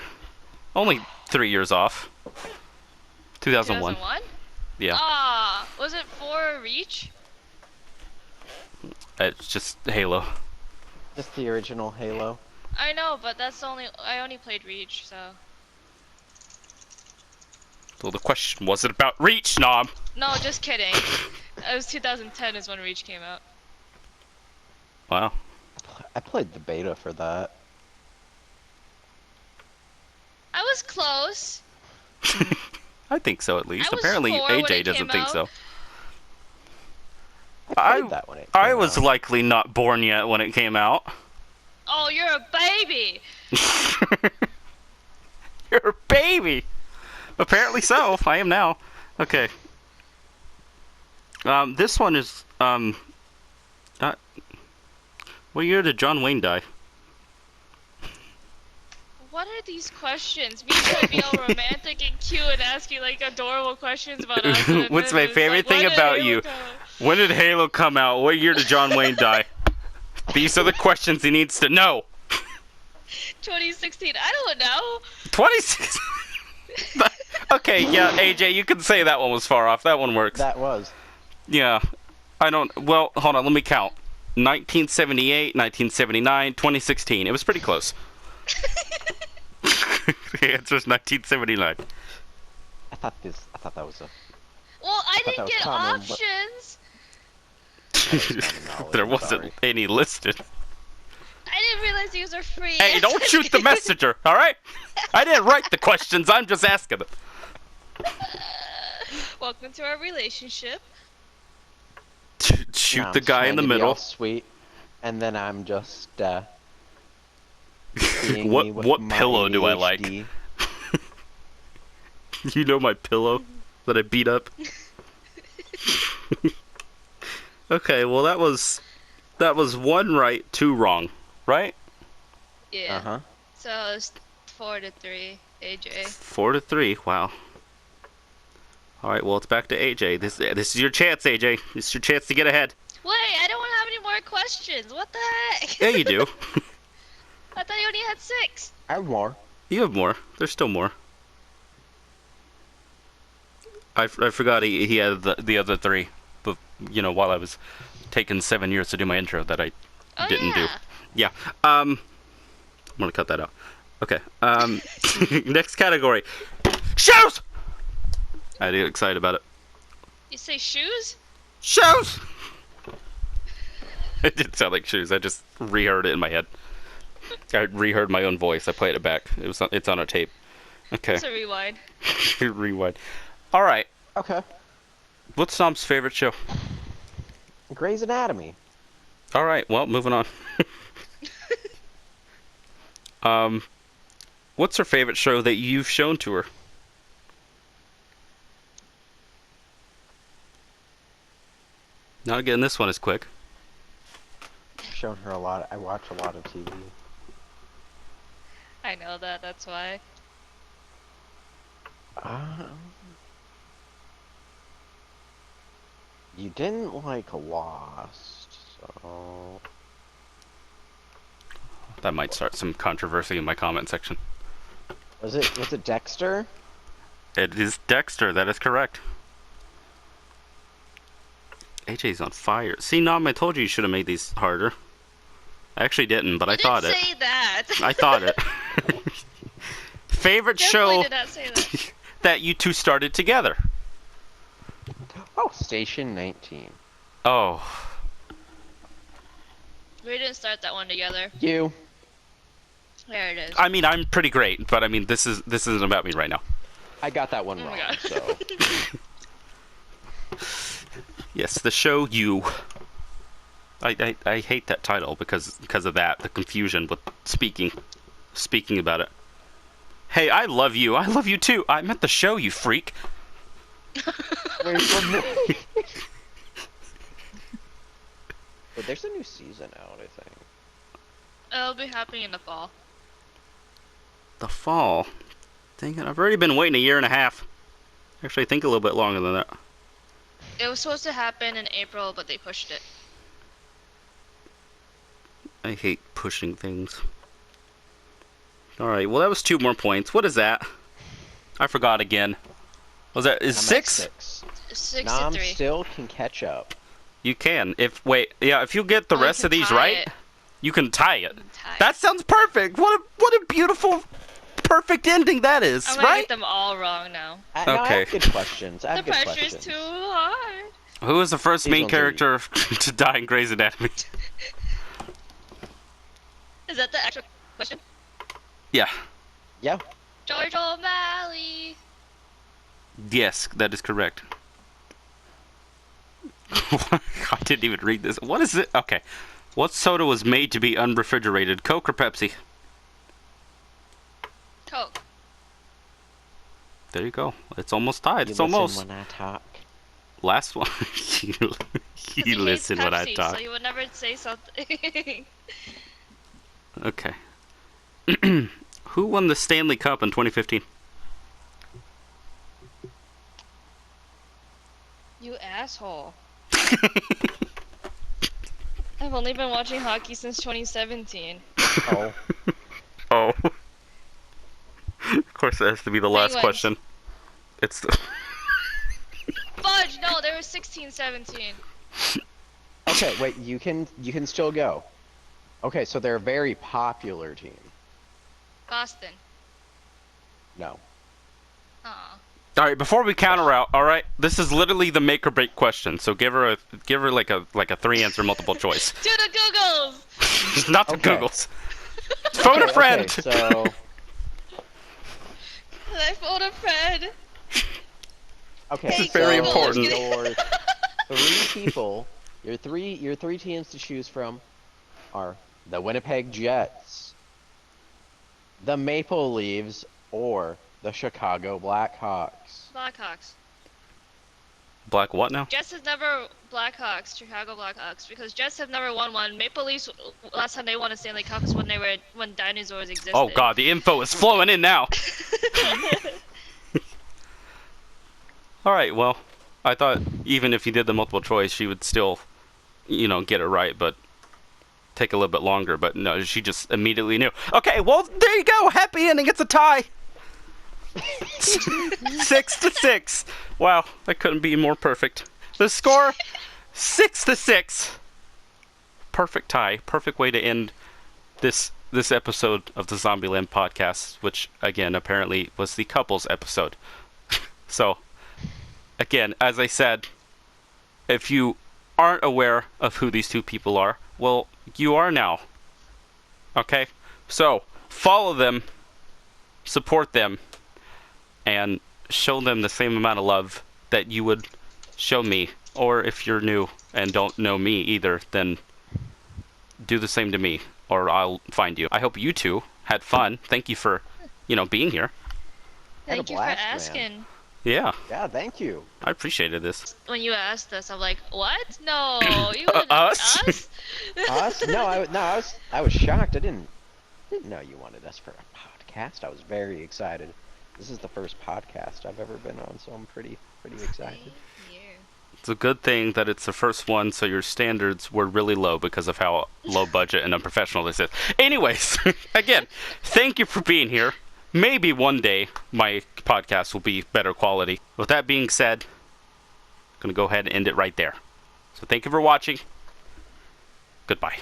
Only 3 years off. 2001. 2001? Yeah. Ah, was it for Reach? It's just Halo. Just the original Halo. I know, but I only played Reach, so. So the question, was it about Reach, Nom? No, just kidding. It was 2010 is when Reach came out. Wow. I played the beta for that. I was close. I think so, at least. I was Apparently, 4 when AJ it doesn't came think out. so. I played that when it I came was out. likely not born yet when it came out. Oh, you're a baby. You're a baby! Apparently so. I am now. Okay. This one is, what year did John Wayne die? What are these questions? Me trying to be all romantic and cute and ask you like adorable questions about us. And What's then my it's favorite like, thing when did about Halo you? come out? When did Halo come out? What year did John Wayne die? These are the questions he needs to know. 2016. I don't know. 26. Okay, yeah, AJ, you can say that one was far off. That one works. That was. Yeah. I don't... Well, hold on, let me count. 1978, 1979, 2016. It was pretty close. The answer is 1979. I thought that was a. Well, I thought that didn't was get common, but- options. There wasn't Sorry. any listed. I didn't realize these were free. Hey, don't shoot the messenger, alright? I didn't write the questions, I'm just asking them. Welcome to our relationship. Shoot Now the I'm guy in trying the to be all middle. sweet, and then I'm just. What pillow do I like? You know my pillow that I beat up? Okay, well that was one right, two wrong, right? Yeah. Uh huh. So it's 4-3, AJ. 4-3, wow. Alright, well it's back to AJ. This is your chance, AJ. This is your chance to get ahead. Wait, I don't want to have any more questions. What the heck? Yeah, you do. I thought you only had 6. I have more. You have more. There's still more. I forgot he had the other 3, but while I was taking 7 years to do my intro that I didn't do. Yeah. I'm gonna cut that out. Okay. Next category. Shoes. I get excited about it. You say shoes? Shoes. It didn't sound like shoes. I just reheard it in my head. I reheard my own voice. I played it back. It's on a tape. Okay. It's a rewind. Rewind. All right. Okay. What's Tom's favorite show? Grey's Anatomy. All right. Well, moving on. What's her favorite show that you've shown to her? Not again. This one is quick. I've shown her a lot. I watch a lot of TV. I know that, that's why. You didn't like Lost, so. That might start some controversy in my comment section. Was it Dexter? It is Dexter. That is correct. AJ's on fire. See, Nom, I told you should have made these harder. I actually didn't, but I thought it. Didn't say that. I thought it. Favorite Definitely show did not say that. that you two started together? Oh, Station 19. Oh. We didn't start that one together. You. There it is. I mean, I'm pretty great, but I mean, this isn't about me right now. I got that one Oh my wrong, God. so. Yes, the show You. I hate that title because of that, the confusion with speaking about it. Hey, I love you. I love you too. I meant the show, you freak. Wait for me. But there's a new season out, I think. It'll be happening in the fall. The fall. Dang it, I've already been waiting a year and a half. Actually, I think a little bit longer than that. It was supposed to happen in April, but they pushed it. I hate pushing things. Alright, well that was 2 more points. What is that? I forgot again. Was that, is I'm at 6? 6. 6 Nom to 3. still can catch up. You can. If you get the Oh, you rest can of these tie right, it. you can tie it. Tie. That sounds perfect. What a beautiful, perfect ending that is, I'm gonna right? get them all wrong now. No, I Okay. have good questions. I have The good pressure's questions. too hard. Who is the first These main ones are character to die in Grey's Anatomy? Is that the actual question? Yeah. Yeah. George O'Malley. Yes, that is correct. I didn't even read this. What is it? Okay. What soda was made to be unrefrigerated? Coke or Pepsi? Coke. There you go. It's almost tied. You It's listen almost. when I talk. Last one. you 'Cause he hates listen when I Pepsi, talk. So you would never say something. Okay. Who won the Stanley Cup in 2015? You asshole. I've only been watching hockey since 2017. Oh. Oh. Of course, it has to be the last Penguins. question. It's the. Fudge! No, they were 16, 17. Okay, wait, you can still go. Okay, so they're a very popular team. Boston. No. Aw. All right, before we counter out, all right, this is literally the make or break question. So give her like a 3-answer multiple choice. To the Googles! Not the Okay. Googles. Phone a friend. Okay, so I phoned a friend. okay, Hey, It's very Google. important. Your 3 people, your three teams to choose from are the Winnipeg Jets, the Maple Leafs, or the Chicago Blackhawks. Blackhawks. Black what now? Jets has never Blackhawks, Chicago Blackhawks, because Jets have never won one. Maple Leafs last time they won a Stanley Cup is when dinosaurs existed. Oh God, the info is flowing in now. All right, well, I thought even if you did the multiple choice, she would still, get it right, but take a little bit longer. But no, she just immediately knew. Okay, well, there you go. Happy ending. It's a tie. 6-6. Wow, that couldn't be more perfect. The score, 6-6. Perfect tie. Perfect way to end this episode of the Zombieland podcast, which again apparently was the couples episode. So, again, as I said, if you aren't aware of who these 2 people are, well, you are now. Okay? So, follow them, support them, and show them the same amount of love that you would show me. Or if you're new and don't know me either, then do the same to me, or I'll find you. I hope you 2 had fun. Thank you for, being here. Had a Thank you blast, for man. asking. Yeah, Yeah, thank you. I appreciated this. When you asked us, I'm like, what? No, you wouldn't Us? us? Us? No, I was shocked. I didn't know you wanted us for a podcast. I was very excited. This is the first podcast I've ever been on, so I'm pretty excited. Thank you. It's a good thing that it's the first one, so your standards were really low because of how low budget and unprofessional this is. Anyways, again, thank you for being here. Maybe one day my podcast will be better quality. With that being said, I'm going to go ahead and end it right there. So thank you for watching. Goodbye.